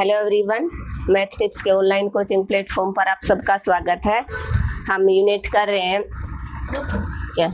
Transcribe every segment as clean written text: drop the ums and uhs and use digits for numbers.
Hello everyone, math tips के online coaching platform पर आप सबका स्वागत है। हम यूनिट कर रहे हैं क्या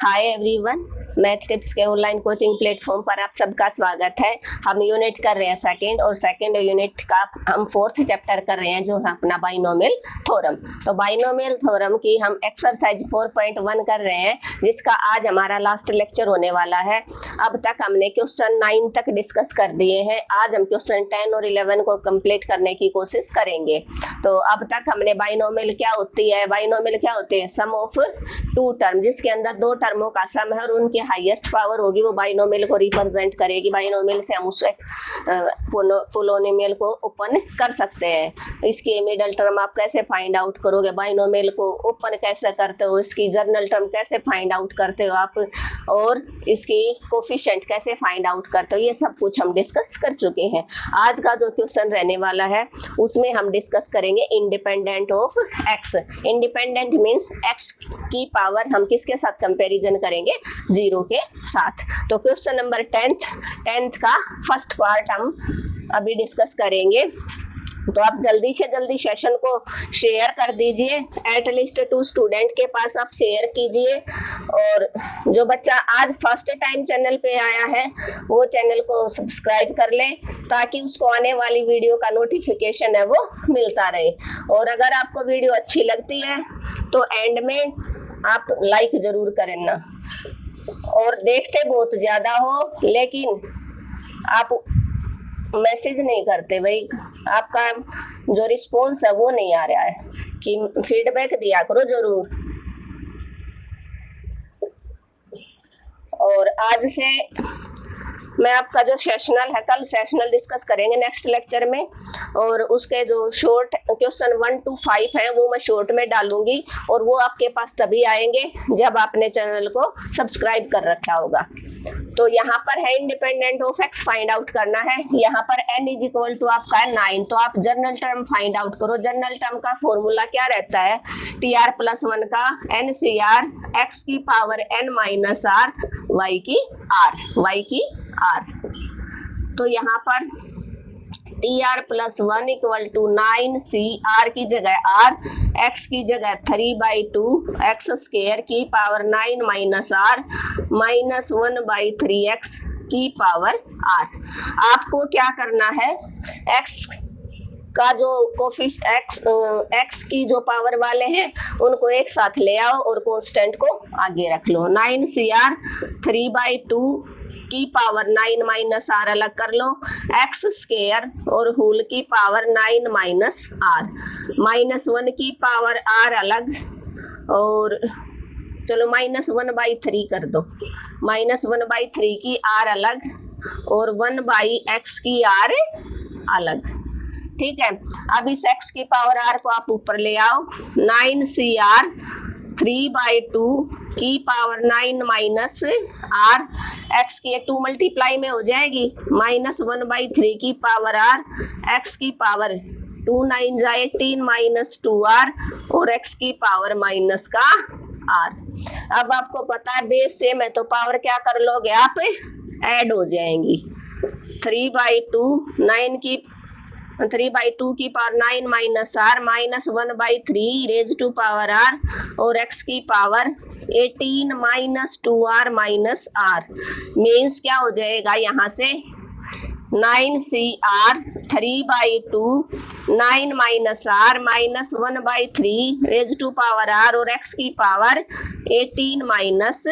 हाय एवरीवन, मैथ टिप्स के ऑनलाइन कोचिंग प्लेटफॉर्म पर आप सबका स्वागत है। हम यूनिट कर रहे हैं सेकंड यूनिट का हम फोर्थ चैप्टर कर रहे हैं, जो है अपना बाइनोमियल थ्योरम। तो बाइनोमियल थ्योरम की हम एक्सरसाइज 4.1 कर रहे हैं, जिसका आज हमारा लास्ट लेक्चर होने वाला है। अब तक हमने क्वेश्चन 9 तक डिस्कस कर दिए हैं। आज हम क्वेश्चन 10 और 11 को कंप्लीट करने की कोशिश करेंगे। तो अब तक हमने बाइनोमियल क्या होती है, बाइनोमियल क्या होते हैं, सम ऑफ टू टर्म, जिसके अंदर दो टर्मों का सम है और उनकी हाईएस्ट पावर होगी, वो बाइनोमियल को रिप्रेजेंट करेगी। बाइनोमियल से हम उससे पोलिनोमियल को ओपन कर सकते हैं। इसकी मिडल टर्म आप कैसे फाइंड आउट करोगे, बाइनोमियल को ओपन कैसे करते हो, इसकी जर्नल टर्म कैसे फाइंड आउट करते हो आप, और इसकी कोफिशिएंट कैसे फाइंड आउट करते हो, ये सब कुछ हम डिस्कस कर चुके हैं। आज का जो क्वेश्चन रहने वाला है उसमें हम डिस्कस करेंगे independent of x. Independent means x की पावर हम किसके साथ कंपैरिजन करेंगे, 0 के साथ। तो क्वेश्चन नंबर 10th का फर्स्ट पार्ट हम अभी डिस्कस करेंगे। तो आप जल्दी से जल्दी सेशन को शेयर कर दीजिए, एटलीस्ट 2 स्टूडेंट के पास आप शेयर कीजिए। और जो बच्चा आज फर्स्ट टाइम चैनल पे आया है वो चैनल को सब्सक्राइब कर ले, ताकि उसको आने वाली वीडियो का नोटिफिकेशन है वो मिलता रहे। और अगर आपको वीडियो अच्छी लगती है तो एंड में आप लाइक जरूर करना। और देखते बहुत ज्यादा हो लेकिन आप मैसेज नहीं करते, भाई आपका जो रिस्पॉन्स है वो नहीं आ रहा है, कि फीडबैक दिया करो जरूर। और आज से मैं आपका जो सेशनल है, कल सेशनल डिस्कस करेंगे नेक्स्ट लेक्चर में, और उसके जो शॉर्ट क्वेश्चन 1 to 5 हैं वो मैं शॉर्ट में डालूंगी, और वो आपके पास तभी आएंगे जब आपने चैनल को सब्सक्राइब कर रखा होगा। तो यहाँ पर है independent of x find out करना है। यहाँ पर n इज इक्वल टू आपका है 9, तो आप जर्नल टर्म फाइंड आउट करो। जर्नल टर्म का फॉर्मूला क्या रहता है, tr+1 का NCR x की power n minus r y की r। तो यहाँ पर tr+1 इक्वल टू 9cr की जगह r, x की जगह 3/2 x स्क्वायर की power 9 minus r minus 1/3x की पावर r। आपको क्या करना है, x का जो x की जो पावर वाले हैं उनको एक साथ ले आओ और कांस्टेंट को आगे रख लो। 9cr 3/2 की पावर 9 माइनस r अलग कर लो, x स्क्वायर और होल की पावर 9 माइनस r, माइनस 1 की पावर r अलग, और चलो -1/3 कर दो, -1/3 की r अलग और 1/x की r अलग। ठीक है, अब इस x की पावर r को आप ऊपर ले आओ। 9cr 3/2 की पावर 9 माइनस r, x की 2 मल्टीप्लाई में हो जाएगी, -1/3 की पावर r, x की पावर 2 9 जा 18 माइनस 2r, और x की पावर माइनस का r। अब आपको पता है बेस सेम है तो पावर क्या कर लोगे आप, ऐड हो जाएंगी। 3/2 की power 9 minus r minus 1/3 raise to power r, और x की power 18 minus 2r minus r। Means क्या हो जाएगा यहाँ से, 9cr 3/2 9 minus r minus 1/3 raise to power r, और x की पावर 18 माइनस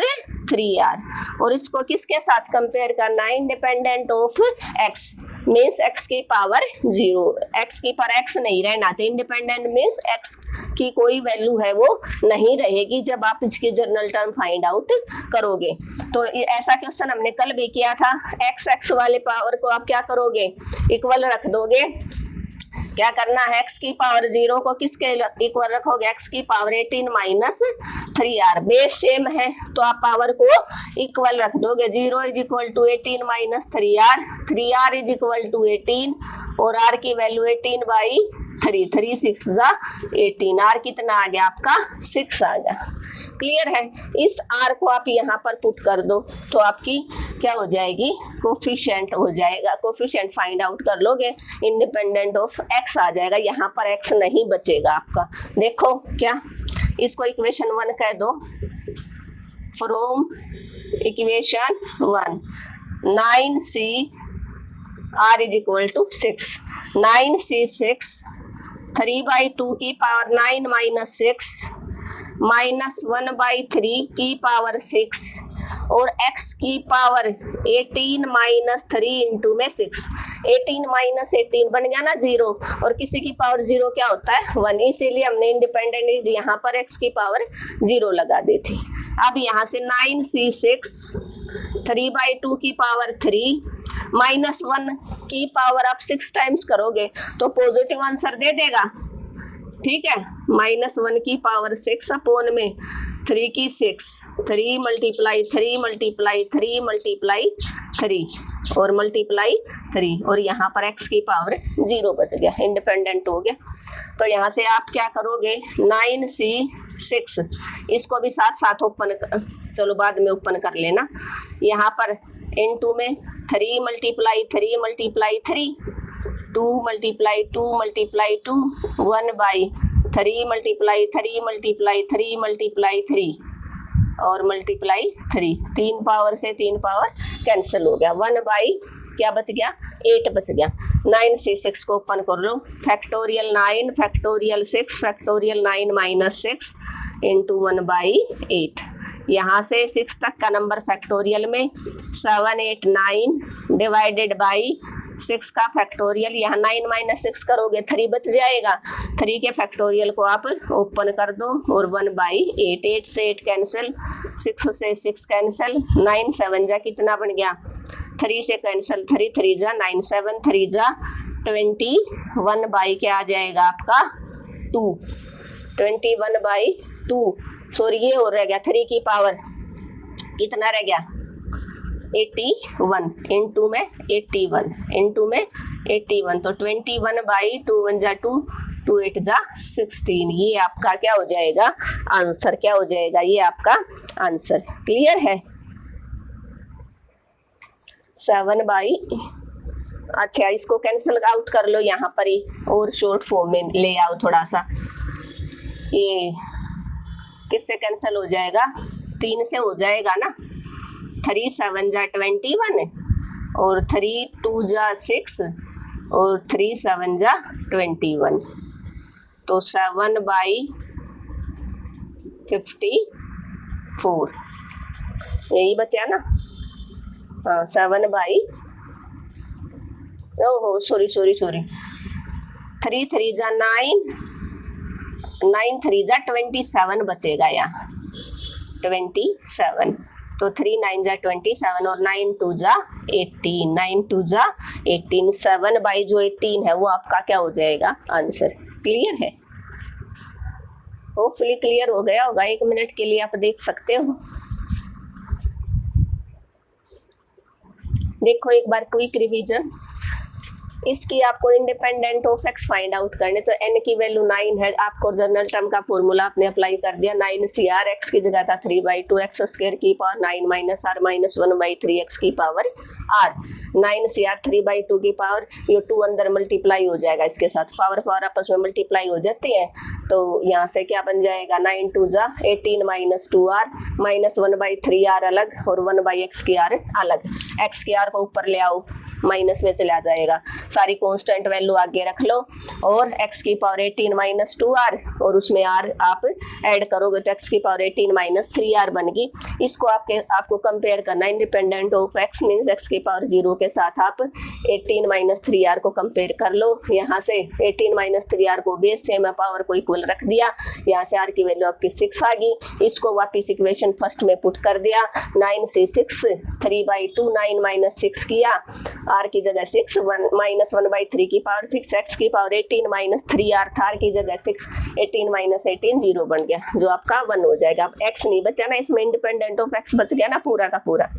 3r। और इसको किसके साथ कंपेयर करना है, independent of x means x की पावर 0, x की पावर x नहीं रहना चाहिए। इंडिपेंडेंट मीन्स x की कोई वैल्यू है वो नहीं रहेगी जब आप इसकी जर्नल टर्म फाइंड आउट करोगे। तो ऐसा क्वेश्चन हमने कल भी किया था। x वाले पावर को आप क्या करोगे, इक्वल रख दोगे। क्या करना है, x की पावर 0 को किसके इक्वल रखोगे, x की power 18 minus 3r। Base same है तो आप पावर को इक्वल रख दोगे। 0 is equal to 18 minus 3r, 3r is equal to 18 और आर की वैल्यू 18/3, 3 6 जा 18, आर कितना आ गया आपका 6 आ गया। क्लियर है। इस आर को आप यहाँ पर पुट कर दो तो आपकी क्या हो जाएगी, कोफिशिएंट हो जाएगा। कोफिशिएंट फाइंड आउट कर लोगे, इंडिपेंडेंट ऑफ एक्स आ जाएगा, यहाँ पर एक्स नहीं बचेगा आपका। देखो क्या, इसको इक्वेशन 1 कह दो। From equation 1 9c r is equal to 6, 9c6 3/2 की पावर 9 माइनस 6 माइनस 1/3 की पावर 6 और x की पावर 18 माइनस 3 इंटू में 6, 18 माइनस 18 बन गया ना 0, और किसी की पावर 0 क्या होता है 1, इसीलिए हमने इंडिपेंडेंट इज यहाँ पर x की पावर 0 लगा दी थी। अब यहाँ से 9c6 3/2 की पावर 3 माइनस 1 की पावर आप 6 टाइम्स करोगे तो पॉजिटिव आंसर दे देगा, ठीक है। माइनस 1 की पावर 6 अपॉन में 3 की 6, 3 मल्टीप्लाई 3 मल्टीप्लाई 3 मल्टीप्लाई 3 और मल्टीप्लाई 3, और यहाँ पर x की पावर 0 बच गया, इंडिपेंडेंट हो गया। तो यहाँ से आप क्या करोगे 9c6, इसको भी साथ साथ ओपन, चलो बाद में ओपन कर लेना। यहाँ पर इनटू में 3 multiply 3 multiply 3, 2 multiply 2 multiply 2, 1/3 multiply 3 multiply 3 multiply 3 और मल्टीप्लाई 3, 3 पावर से 3 पावर कैंसिल हो गया, 1/ क्या बच गया 8 बच गया। 9c6 को ओपन कर लो, factorial 9 factorial 6 factorial 9 minus 6 into 1/8। यहाँ से 6 तक का नंबर फैक्टोरियल में 7 8 9 डिवाइडेड बाई 6 का फैक्टोरियल, यहाँ 9 माइनस 6 करोगे 3 बच जाएगा, 3 के फैक्टोरियल को आप ओपन कर दो और 1/8, 8 से 8 कैंसिल, 6 से 6 कैंसिल, 9 7 जा कितना बन गया 3 से कैंसिल, 3 3 जा 9, 7 3 जा 21 बाई क्या आ जाएगा आपका 2, 21/2, सॉरी ये हो रह गया 3 की पावर कितना रह गया 81 इंटू में 81 इंटू में 81, तो 21/2 1 जा 2, 2 8 जा 16, ये आपका क्या हो जाएगा आंसर, क्या हो जाएगा ये आपका आंसर। क्लियर है। 7/, अच्छा इसको कैंसिल आउट कर लो यहाँ पर ही और शॉर्ट फॉर्म में ले आओ थोड़ा सा, ये किससे कैंसिल हो जाएगा 3 से हो जाएगा ना, 3 7 जा 21 और 3 2 जा 6 और 3 7 जा 21, तो 7/54 यही बचा ना, हाँ 7/, ओहो सॉरी 3 3 जा 9, 9 3 जा 27 बचेगा यहाँ 27, तो 3 9 जा 27 और 9 2 जा 18, 9 2 जा 18, 7/, जो 18 है वो आपका क्या हो जाएगा आंसर। क्लियर है, होपफुली क्लियर हो गया होगा। 1 मिनट के लिए आप देख सकते हो। देखो एक बार क्विक रिवीजन, इसकी आपको independent of x find out करने, तो एन की वैल्यू 9 है, आपको जनरल टर्म का फॉर्मूला आपने अप्लाई कर दिया, 9cr, एक्स की जगह था 3/2 एक्स स्क्वायर की power 9 minus r minus 1/3 x की पावर r, 9cr 3/2 की पावर, ये 2 अंदर मल्टीप्लाई हो जाएगा इसके साथ, पावर आपस में मल्टीप्लाई हो जाती है, तो यहाँ से क्या बन जाएगा 9 2 जा 18 माइनस 2r माइनस 1/3r अलग और 1/x की r अलग, x की r को ऊपर ले आओ माइनस में चला जाएगा, सारी कांस्टेंट वैल्यू आगे रख लो और x की पावर 18 माइनस 2r और उसमें r आप ऐड करोगे तो x की पावर 18 माइनस 3r बनेगी। इसको आपको कंपेयर करना, independent of x means x की पावर 0 के साथ आप 18 माइनस 3r को कंपेयर कर लो। यहाँ से 18 माइनस 3r को बेस से मैं पावर को इक्वल रख दिया, यहाँ से r की वैल्यू आपकी 6 आ गई, इसको वापिस इक्वेशन फर्स्ट में पुट कर दिया, 9c6 3/2 9 माइनस 6 किया, r की जगह 6 1 माइनस 1/3 की पावर 6, x की पावर 18 माइनस 3r था, r की जगह 6, 18 माइनस 18 0 बन गया, जो आपका 1 हो जाएगा। अब x नहीं बचा ना इसमें, इंडिपेंडेंट ऑफ x बच गया ना पूरा का पूरा।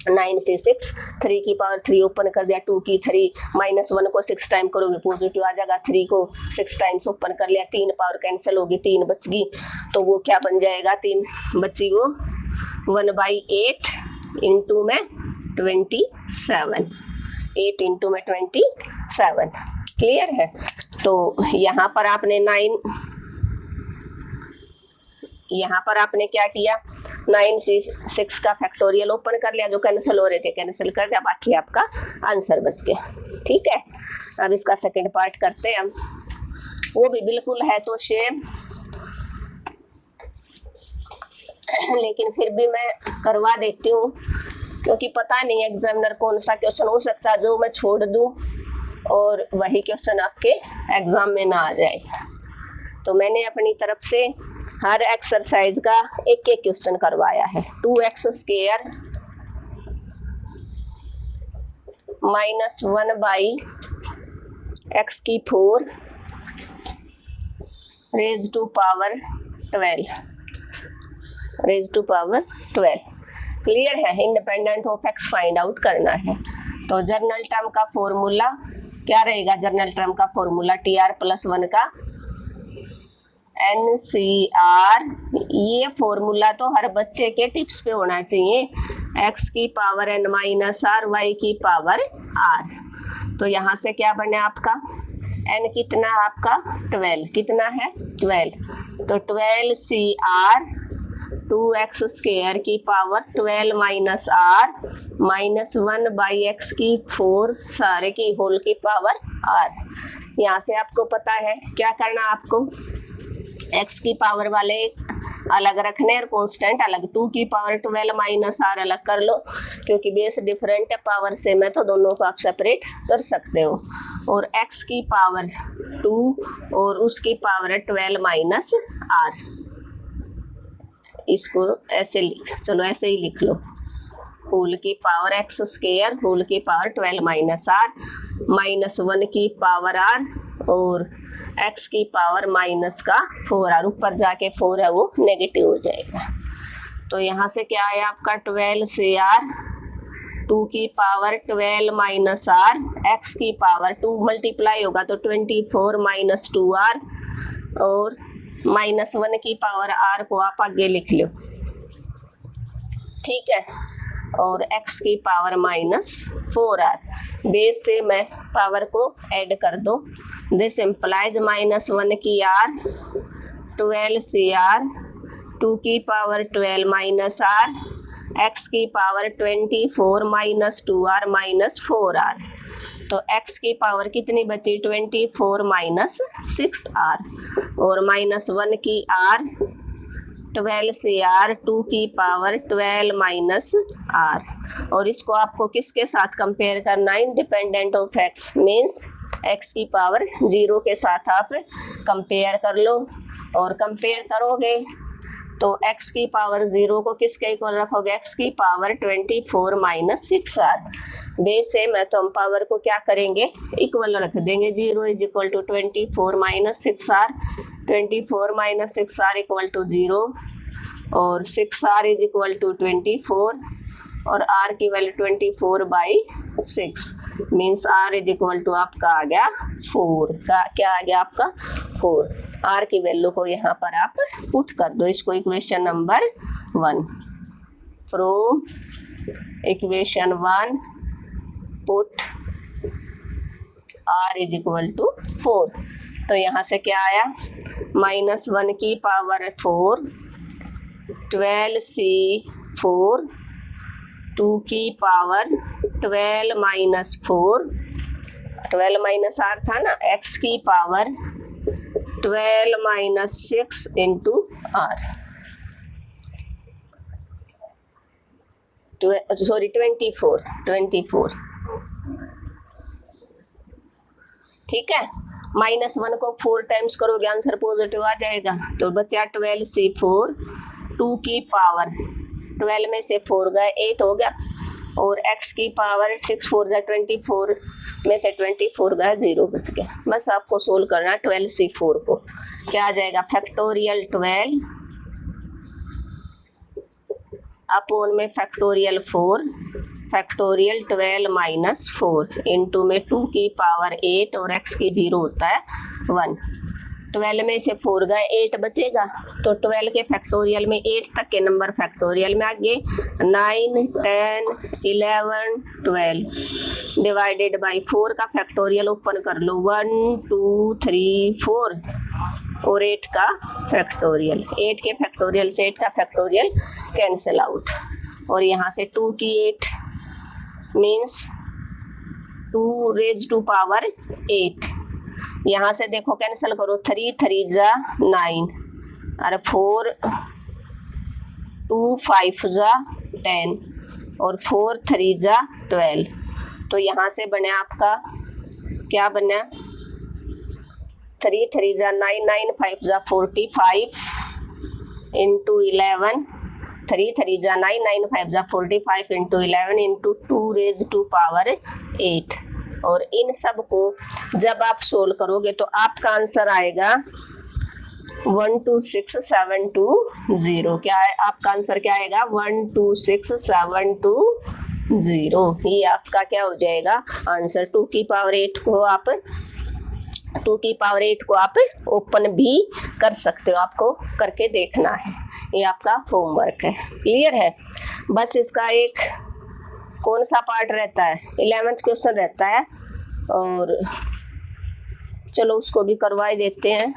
9c6, 3 की पावर 3 ओपन कर दिया, 2 की 3, -1 को 6 टाइम करोगे पॉजिटिव आ जाएगा, 3 को 6 टाइम्स ओपन कर लिया, 3 पावर कैंसिल होगी, 3 बच गई, तो वो क्या बन जाएगा, 3 बची वो 1/8 इंटू में 27, 8 इंटू में 27। क्लियर है। तो यहाँ पर आपने 9, यहाँ पर आपने क्या किया, 9c6 का फैक्टोरियल ओपन कर लिया, जो कैंसिल हो रहे थे कैंसिल कर दिया, बाकी आपका आंसर बच गया। ठीक है, अब इसका सेकंड पार्ट करते हैं हम, वो भी बिल्कुल है तो सेम, लेकिन फिर भी मैं करवा देती हूँ क्योंकि पता नहीं एग्जामिनर कौन सा क्वेश्चन हो सकता है जो मैं छोड़ दूँ और वही क्वेश्चन आपके एग्जाम में ना आ जाए। तो मैंने अपनी तरफ से हर एक्सरसाइज का एक एक क्वेश्चन करवाया है। 2x² -1/x⁴ raised to power 12। Clear है। Independent of x find out करना है। तो जर्नल टर्म का फॉर्मूला क्या रहेगा, जर्नल टर्म का फॉर्मूला TR+1 का NCR, ये फॉर्मूला तो हर बच्चे के टिप्स पे होना चाहिए, x की power n minus r, y की पावर r। तो यहाँ से क्या बने आपका n कितना आपका 12, कितना है 12, तो 12CR 2x² की पावर 12 माइनस r -1/x⁴ सारे की होल की पावर r। यहाँ से आपको पता है क्या करना, आपको x की पावर वाले अलग रखने और कांस्टेंट अलग, 2 की पावर 12 माइनस r अलग कर लो क्योंकि बेस डिफरेंट है, पावर सेम है, तो दोनों को आप सेपरेट कर सकते हो। और x की पावर 2 और उसकी पावर 12 माइनस r, इसको ऐसे चलो ऐसे ही लिख लो, होल की पावर x² होल की पावर 12 माइनस r -1 की पावर r और x की पावर -4r, ऊपर जाके 4 है वो नेगेटिव हो जाएगा। तो यहाँ से क्या आया आपका 12CR 2 की पावर 12 माइनस r, x की पावर 2 मल्टीप्लाई होगा तो 24 माइनस 2r और -1 की पावर r को आप आगे लिख लो। ठीक है, और x की पावर -4r, बेस से मैं पावर को ऐड कर दो, दिस इम्प्लाइज -1 की r 12CR 2 की पावर 12 माइनस r, x की power 24 minus 2r minus 4r। तो x की पावर कितनी बची 24 माइनस 6r और -1 की r 12CR 2 की पावर 12 माइनस r। और इसको आपको किसके साथ कंपेयर करना है, independent of x means x की पावर 0 के साथ आप कंपेयर कर लो। और कंपेयर करोगे तो x की पावर 0 को किसके इक्वल रखोगे, x की पावर 24 माइनस 6r। बेस है मैं तो हम पावर को क्या करेंगे इक्वल रख देंगे, 0 is equal to 24 minus 6r, 24 minus 6r equal to 0 और 6r इज इक्वल टू 24 और r की value 24/6 means r is equal to आपका आ गया 4 का, क्या आ गया आपका 4। r की वैल्यू को यहाँ पर आप पुट कर दो, इसको equation number 1, from equation 1 put r is equal to 4। तो यहाँ से क्या आया -1 की पावर 4 12C4 2 की पावर 12 माइनस 4, 12 माइनस r था ना, x की power 12 minus 6 into r, sorry 24। ठीक है, -1 को 4 टाइम्स करोगे आंसर पॉजिटिव आ जाएगा। तो बचा 12C4 2 की पावर 12 में से 4 गए 8 हो गया और x की पावर 6 4 जा 24 में से 24 गया 0 बच गया। बस आपको सोल्व करना 12C4 को, क्या आ जाएगा फैक्टोरियल 12 अपॉन में फैक्टोरियल 4 फैक्टोरियल 12 माइनस 4 इंटू में 2 की पावर 8 और x की 0 होता है 1। 12 में से 4 गए 8 बचेगा, तो 12 के फैक्टोरियल में 8 तक के नंबर फैक्टोरियल में आ गए 9, 10, 11, 12 डिवाइडेड बाई 4 का फैक्टोरियल ओपन कर लो 1, 2, 3, 4 और 8 का फैक्टोरियल। 8 के फैक्टोरियल से 8 का फैक्टोरियल कैंसिल आउट और यहाँ से 2 की 8 मीन्स 2 रेज टू पावर 8। यहाँ से देखो कैंसिल करो 3 3 जा 9 और 4 2 5 जा 10 और 4 3 जा 12। तो यहाँ से बने आपका क्या बना 3 3 जा 9 9 5 जा 45 इंटू 11 3 3 जा 9 9 5 जा 45 into 11 into 2 raise to power 8। और इन सब को जब आप सोल्व करोगे तो आपका आंसर आएगा 126720। क्या है आपका आंसर? क्या आएगा 126720। ये आपका क्या हो जाएगा आंसर। 2 की पावर 8 को आप 2 की पावर 8 को आप ओपन भी कर सकते हो, आपको करके देखना है। ये आपका होमवर्क है। क्लियर है? बस इसका एक कौन सा पार्ट रहता है 11th क्वेश्चन रहता है और चलो उसको भी करवा ही देते हैं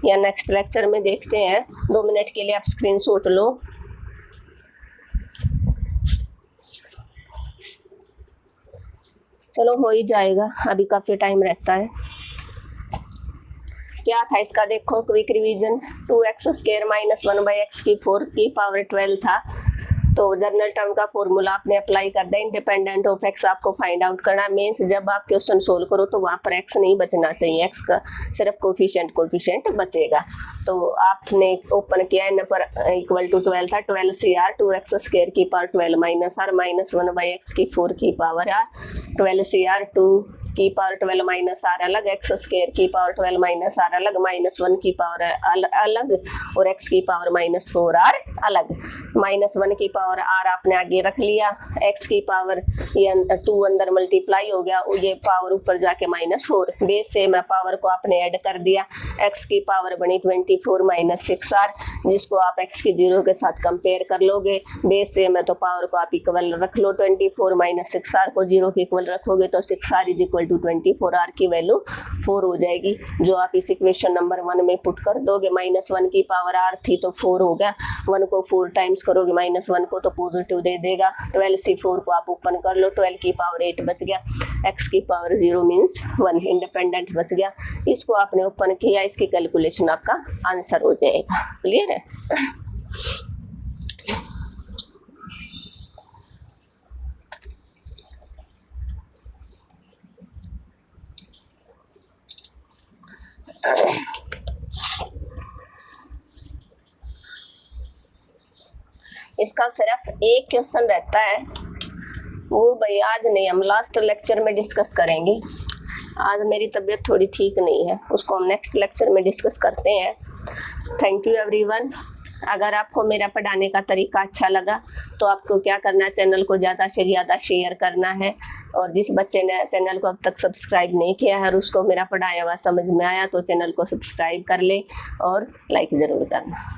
या नेक्स्ट लेक्चर में देखते हैं। 2 मिनट के लिए आप स्क्रीनशॉट लो। चलो हो ही जाएगा, अभी काफ़ी टाइम रहता है। क्या था इसका देखो quick revision. 2x² minus 1/x की 4 की पावर 12 था। तो जनरल टर्म का फॉर्मूला आपने अप्लाई कर दिया। इंडिपेंडेंट ऑफ x आपको फाइंड आउट करना मीन्स जब आप क्वेश्चन सोल्व करो तो वहाँ पर x नहीं बचना चाहिए, x का सिर्फ कोफिशिएंट बचेगा। तो आपने ओपन किया n पर इक्वल टू 12 था 12 CR 2x² की power 12 minus r minus 1/x की 4 की पावर r 12 CR 2 की पावर 12 माइनस आर अलग, x² की पावर 12 माइनस आर अलग, -1 की पावर अलग और x की पावर -4r अलग। -1 की पावर r आपने आगे रख लिया, x की पावर ये 2 अंदर मल्टीप्लाई हो गया, ये पावर ऊपर जाके -4। बेस से मैं पावर को आपने ऐड कर दिया, x की पावर बनी 24 -6r, जिसको आप x की 0 के साथ कंपेयर कर लोगे। बेस से मैं तो पावर को आप इक्वल रख लो, 24 -6r को 0 के इक्वल रखोगे तो 6r is equal to 24r की वैल्यू 4 हो जाएगी, जो आप इस इक्वेशन नंबर 1 में पुट कर दोगे। -1 की पावर r थी तो 4 हो गया, 1 को 4 टाइम्स करोगे -1 को तो पॉजिटिव दे देगा। 12 से 4 को आप ओपन कर लो, 12 की पावर 8 बच गया, x की पावर 0 मीन्स 1 इंडिपेंडेंट बच गया। इसको आपने ओपन किया, इसकी कैलकुलेशन आपका आंसर हो जाएगा। क्लियर है? इसका सिर्फ एक क्वेश्चन रहता है, वो भाई आज नहीं, हम लास्ट लेक्चर में डिस्कस करेंगे। आज मेरी तबीयत थोड़ी ठीक नहीं है, उसको हम नेक्स्ट लेक्चर में डिस्कस करते हैं। Thank you everyone. अगर आपको मेरा पढ़ाने का तरीका अच्छा लगा तो आपको क्या करना है, चैनल को ज़्यादा से ज़्यादा शेयर करना है। और जिस बच्चे ने चैनल को अब तक सब्सक्राइब नहीं किया है और उसको मेरा पढ़ाया हुआ समझ में आया तो चैनल को सब्सक्राइब कर ले और लाइक ज़रूर करना।